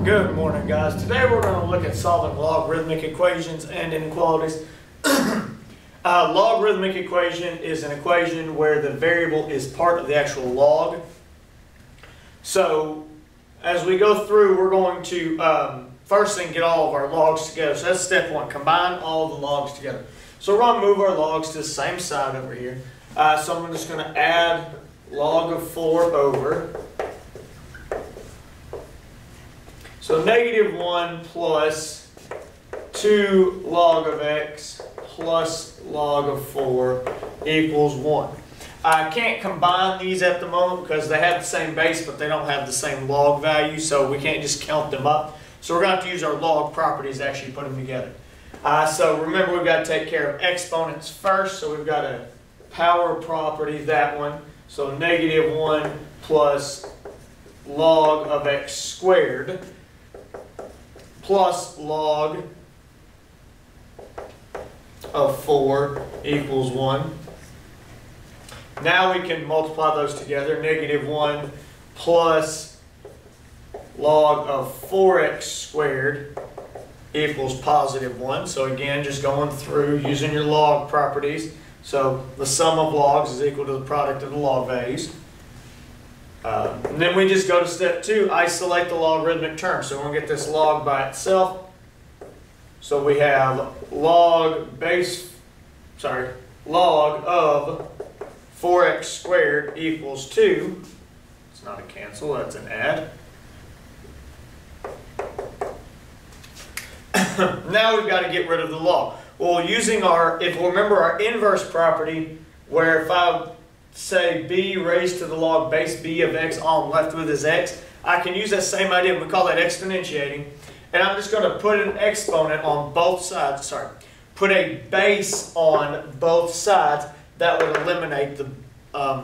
Good morning, guys. Today we're going to look at solving logarithmic equations and inequalities. Logarithmic equation is an equation where the variable is part of the actual log. So as we go through, we're going to first thing get all of our logs together. So that's step one, combine all the logs together. So we're going to move our logs to the same side over here. So I'm just going to add log of 4 over. So -1 plus 2 log of x plus log of 4 equals 1. I can't combine these at the moment because they have the same base, but they don't have the same log value, so we can't just count them up. So we're going to have to use our log properties to actually put them together. So remember, we've got to take care of exponents first, so we've got a power property, that one. So -1 plus log of x squared plus log of 4 equals 1. Now we can multiply those together. -1 plus log of 4x squared equals +1. So again, just going through using your log properties. So the sum of logs is equal to the product of the log values. And then we just go to step 2, isolate the logarithmic term. So we're going to get this log by itself. So we have log of 4x squared equals 2. It's not a cancel, that's an add. Now we've got to get rid of the log. Well, using if we remember our inverse property, where if I say b raised to the log base b of x, all I'm left with is x, I can use that same idea. We call that exponentiating. And I'm just going to put an exponent on both sides. Sorry, put a base on both sides. That would eliminate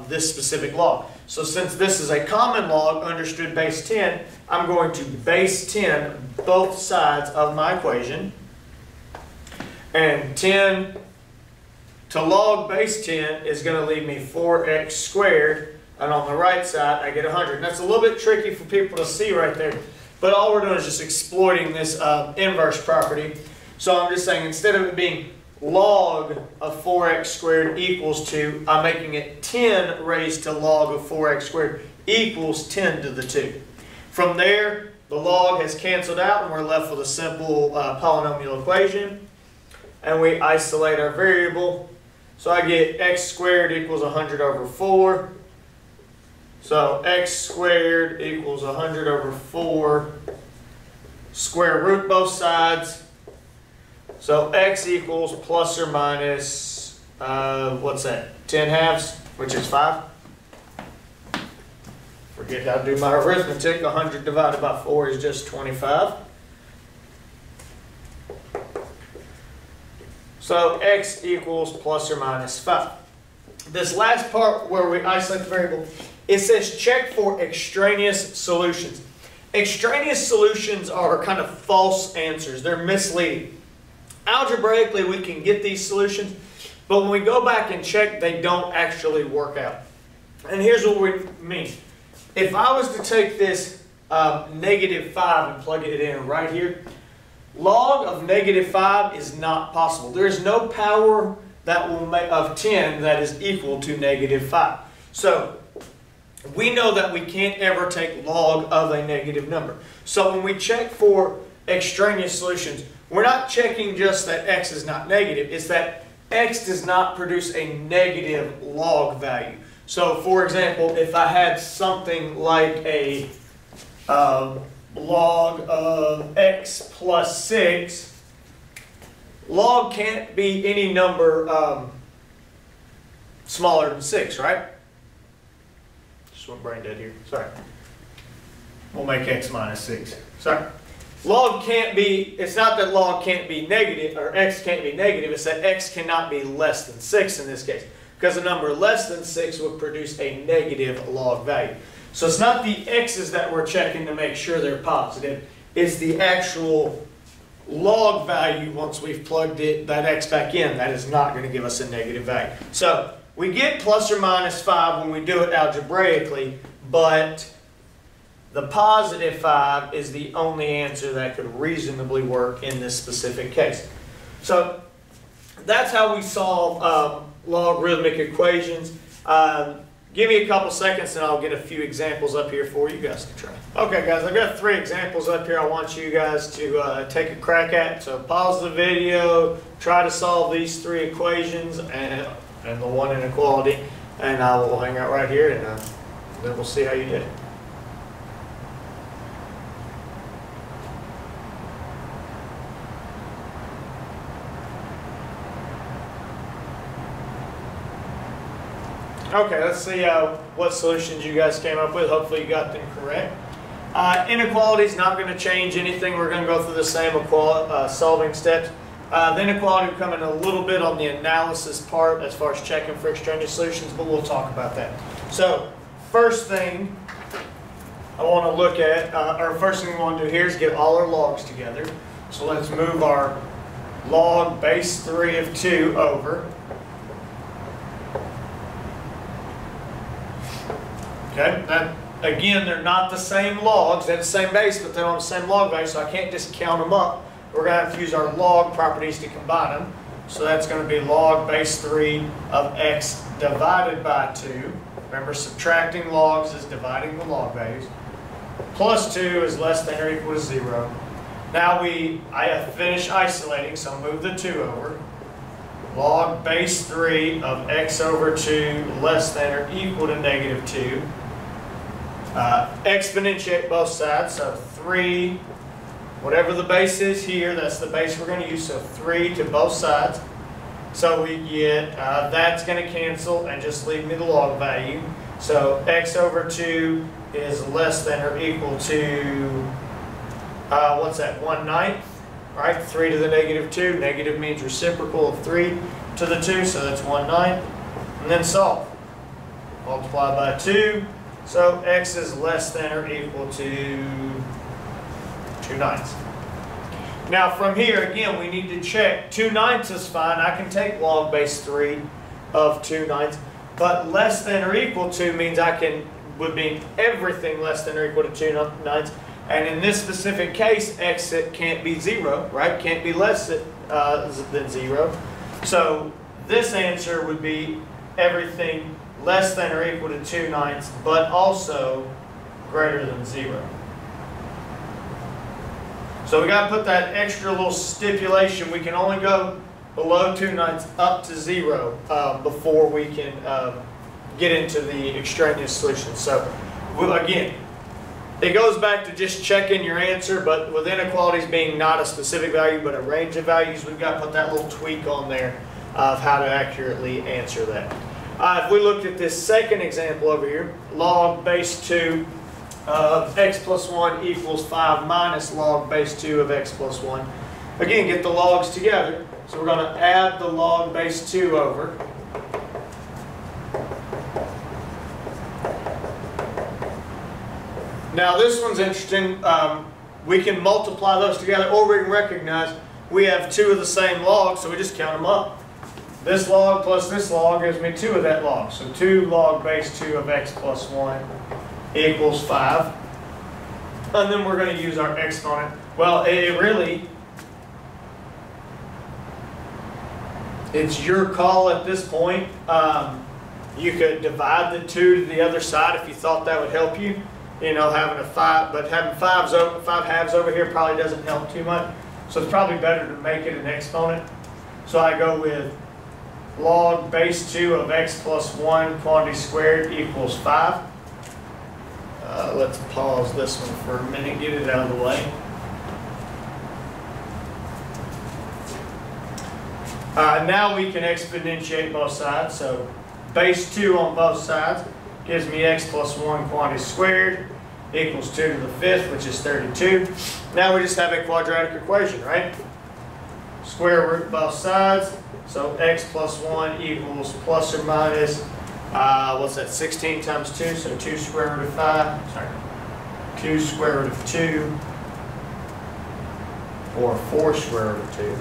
this specific log. So since this is a common log, understood base 10, I'm going to base 10 both sides of my equation. And 10 to log base 10 is going to leave me 4x squared, and on the right side I get 100. And that's a little bit tricky for people to see right there, but all we're doing is just exploiting this inverse property. So I'm just saying, instead of it being log of 4x squared equals 2, I'm making it 10 raised to log of 4x squared equals 10 to the 2. From there, the log has canceled out and we're left with a simple polynomial equation. And we isolate our variable. So I get x squared equals 100 over 4. So x squared equals 100 over 4. Square root both sides. So x equals plus or minus, what's that, 10 halves, which is 5. Forget how to do my arithmetic. 100 divided by 4 is just 25. So x equals plus or minus 5. This last part where we isolate the variable, it says check for extraneous solutions. Extraneous solutions are kind of false answers. They're misleading. Algebraically, we can get these solutions, but when we go back and check, they don't actually work out. And here's what we mean. If I was to take this -5 and plug it in right here, log of -5 is not possible. There is no power that will make of 10 that is equal to -5. So we know that we can't ever take log of a negative number. So when we check for extraneous solutions, we're not checking just that x is not negative. It's that x does not produce a negative log value. So for example, if I had something like a log of x plus 6, log can't be any number smaller than 6, right? Just went brain dead here. Sorry. We'll make x minus 6. Sorry. Log can't be, it's not that log can't be negative, or x can't be negative, it's that x cannot be less than 6 in this case. Because a number less than 6 would produce a negative log value. So it's not the x's that we're checking to make sure they're positive. It's the actual log value once we've plugged that x back in. That is not going to give us a negative value. So we get plus or minus 5 when we do it algebraically, but The positive 5 is the only answer that could reasonably work in this specific case. So that's how we solve logarithmic equations. Give me a couple seconds and I'll get a few examples up here for you guys to try. Okay guys, I've got 3 examples up here I want you guys to take a crack at. So pause the video, try to solve these 3 equations and the one inequality, and I will hang out right here and then we'll see how you did. Okay, let's see what solutions you guys came up with. Hopefully you got them correct. Inequality is not going to change anything. We're going to go through the same solving steps. The inequality will come in a little bit on the analysis part as far as checking for extraneous solutions, but we'll talk about that. So, first thing I want to look at, or first thing we want to do here is get all our logs together. So let's move our log base 3 of 2 over. Okay, now, again, they're not the same logs. They're the same base, but they're on the same log value, so I can't just count them up. We're going to have to use our log properties to combine them. So that's going to be log base 3 of x divided by 2. Remember, subtracting logs is dividing the log values. Plus 2 is less than or equal to 0. Now I have finished isolating, so I'll move the 2 over. Log base 3 of x over 2 less than or equal to negative 2. Exponentiate both sides, so 3, whatever the base is here, that's the base we're going to use, so 3 to both sides. So we get, that's going to cancel and just leave me the log value. So x over 2 is less than or equal to, what's that, 1/9? Right, 3 to the negative 2. Negative means reciprocal of 3 to the 2, so that's 1/9. And then solve. Multiply by 2. So x is less than or equal to 2/9. Now from here, again, we need to check. 2/9 is fine. I can take log base 3 of 2/9. But less than or equal to means would mean everything less than or equal to 2/9. And in this specific case, x it can't be 0, right? Can't be less than 0. So this answer would be everything less than or equal to 2/9, but also greater than 0. So we got to put that extra little stipulation. We can only go below 2/9 up to 0 before we can get into the extraneous solution. So again, it goes back to just checking your answer, but with inequalities being not a specific value but a range of values, we've got to put that little tweak on there of how to accurately answer that. If we looked at this second example over here, log base 2 of x plus 1 equals 5 minus log base 2 of x plus 1. Again, get the logs together. So we're going to add the log base 2 over. Now this one's interesting. We can multiply those together, or we can recognize we have 2 of the same log, so we just count them up. This log plus this log gives me 2 of that log. So 2 log base 2 of x plus 1 equals 5. And then we're going to use our exponent. Well, it's your call at this point. You could divide the 2 to the other side if you thought that would help you. You know, having a 5, but having 5 halves over here probably doesn't help too much. So it's probably better to make it an exponent. So I go with log base 2 of x plus 1 quantity squared equals 5. Let's pause this one for a minute, get it out of the way. Now we can exponentiate both sides. So base 2 on both sides gives me x plus 1 quantity squared equals 2 to the 5th, which is 32. Now we just have a quadratic equation, right? Square root both sides. So x plus 1 equals plus or minus, what's that, 16 times 2, so 2 square root of 5, sorry, 2 square root of 2, or 4 square root of 2.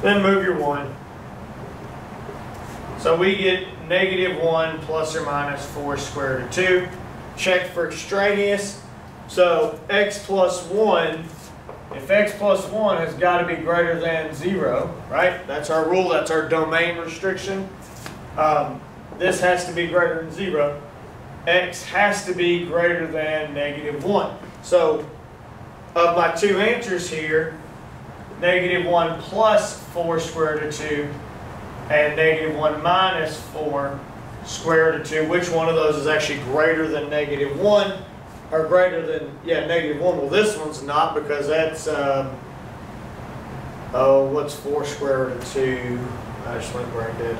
Then move your 1. So we get negative 1 plus or minus 4 square root of 2. Check for extraneous. So x plus 1, if x plus 1 has got to be greater than 0, right? That's our rule, that's our domain restriction. This has to be greater than 0. X has to be greater than -1. So of my two answers here, -1 plus 4 square root of 2 and -1 minus 4 square root of 2, which one of those is actually greater than -1? Or greater than, yeah, -1. Well, this one's not, because that's, oh, what's 4 square root of 2? I just went brain dead.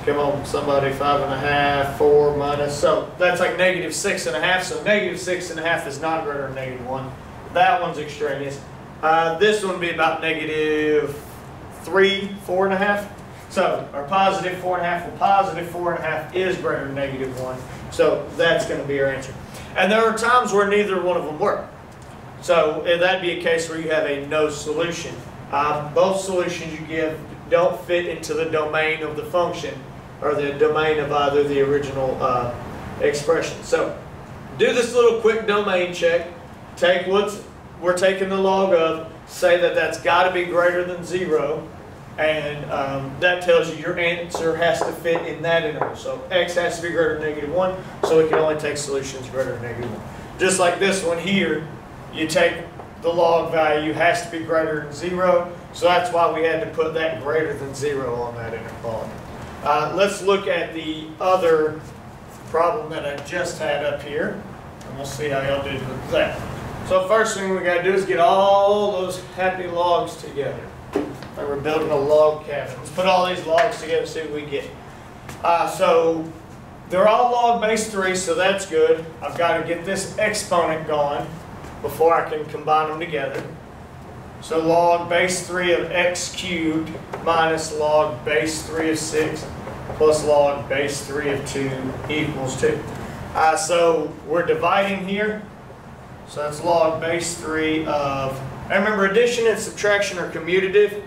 Come on, somebody, 5.5, 4 minus, so that's like -6.5, so -6.5 is not greater than -1. That one's extraneous. This one would be about -3, 4.5. So our positive 4.5, well, positive 4.5 is greater than -1. So that's going to be our answer. And there are times where neither one of them work. So that'd be a case where you have a no solution. Both solutions you give don't fit into the domain of the function, or the domain of either the original expression. So do this little quick domain check. Take what we're taking the log of, say that that's got to be greater than 0. And that tells you your answer has to fit in that interval. So x has to be greater than -1, so we can only take solutions greater than -1. Just like this one here, you take the log value has to be greater than 0, so that's why we had to put that greater than 0 on that inequality. Let's look at the other problem that I just had up here, and we'll see how y'all did with that. So first thing we got to do is get all those happy logs together. Like we're building a log cabin. Let's put all these logs together, see what we get. So they're all log base 3, so that's good. I've got to get this exponent going before I can combine them together. So log base 3 of x cubed minus log base 3 of 6 plus log base 3 of 2 equals 2. So we're dividing here. So that's log base 3 of, and remember, addition and subtraction are commutative.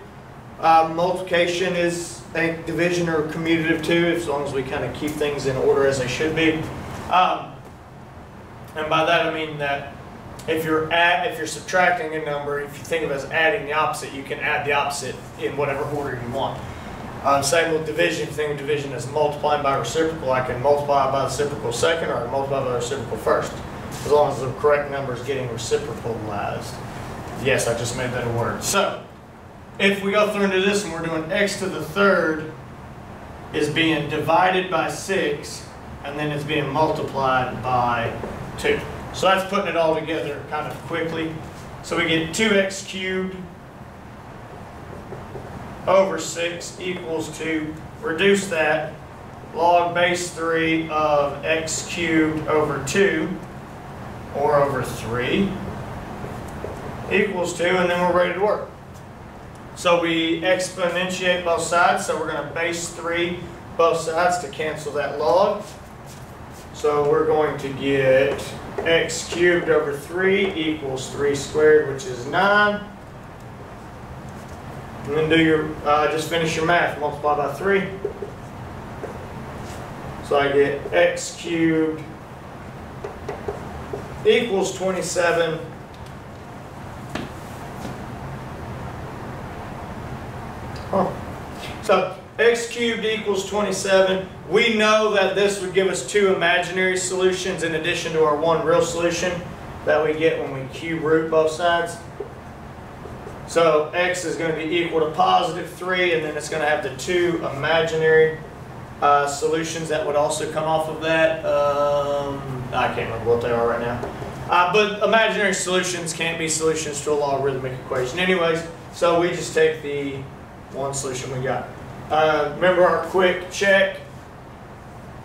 Multiplication is a division or commutative too, as long as we kind of keep things in order as they should be. And by that I mean that if you're subtracting a number, if you think of it as adding the opposite, you can add the opposite in whatever order you want. Same with division. If you think of division as multiplying by reciprocal, I can multiply by the reciprocal second, or I can multiply by the reciprocal first, as long as the correct number is getting reciprocalized. Yes, I just made that a word. So if we go through into this and we're doing x to the third is being divided by 6, and then it's being multiplied by 2. So that's putting it all together kind of quickly. So we get 2x cubed over 6 equals 2. Reduce that. Log base 3 of x cubed over 2, or over 3, equals 2, and then we're ready to work. So we exponentiate both sides, so we're going to base 3 both sides to cancel that log. So we're going to get x cubed over 3 equals 3 squared, which is 9. And then do your, just finish your math, multiply by 3. So I get x cubed equals 27. So x cubed equals 27. We know that this would give us 2 imaginary solutions in addition to our 1 real solution that we get when we cube root both sides. So x is going to be equal to positive 3, and then it's going to have the 2 imaginary solutions that would also come off of that. I can't remember what they are right now. But imaginary solutions can't be solutions to a logarithmic equation anyways, so we just take the 1 solution we got. Remember our quick check.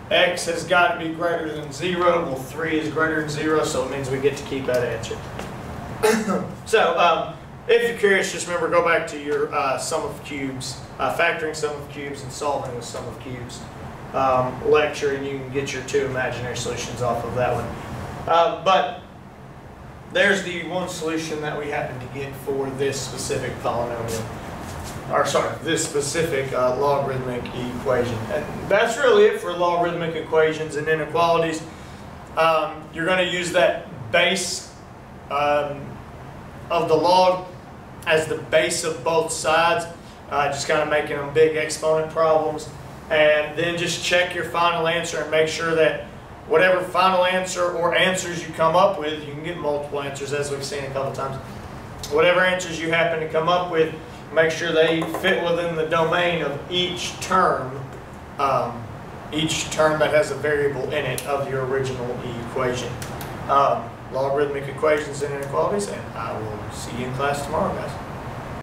X has got to be greater than 0. Well, 3 is greater than 0, so it means we get to keep that answer. So if you're curious, just remember, go back to your sum of cubes, factoring sum of cubes and solving with sum of cubes lecture, and you can get your 2 imaginary solutions off of that one. But there's the 1 solution that we happen to get for this specific polynomial. or sorry, this specific logarithmic equation. And that's really it for logarithmic equations and inequalities. You're going to use that base of the log as the base of both sides, just kind of making them big exponent problems. And then just check your final answer and make sure that whatever final answer or answers you come up with, you can get multiple answers as we've seen a couple times. Whatever answers you happen to come up with, make sure they fit within the domain of each term that has a variable in it of your original equation. Logarithmic equations and inequalities, and I will see you in class tomorrow, guys.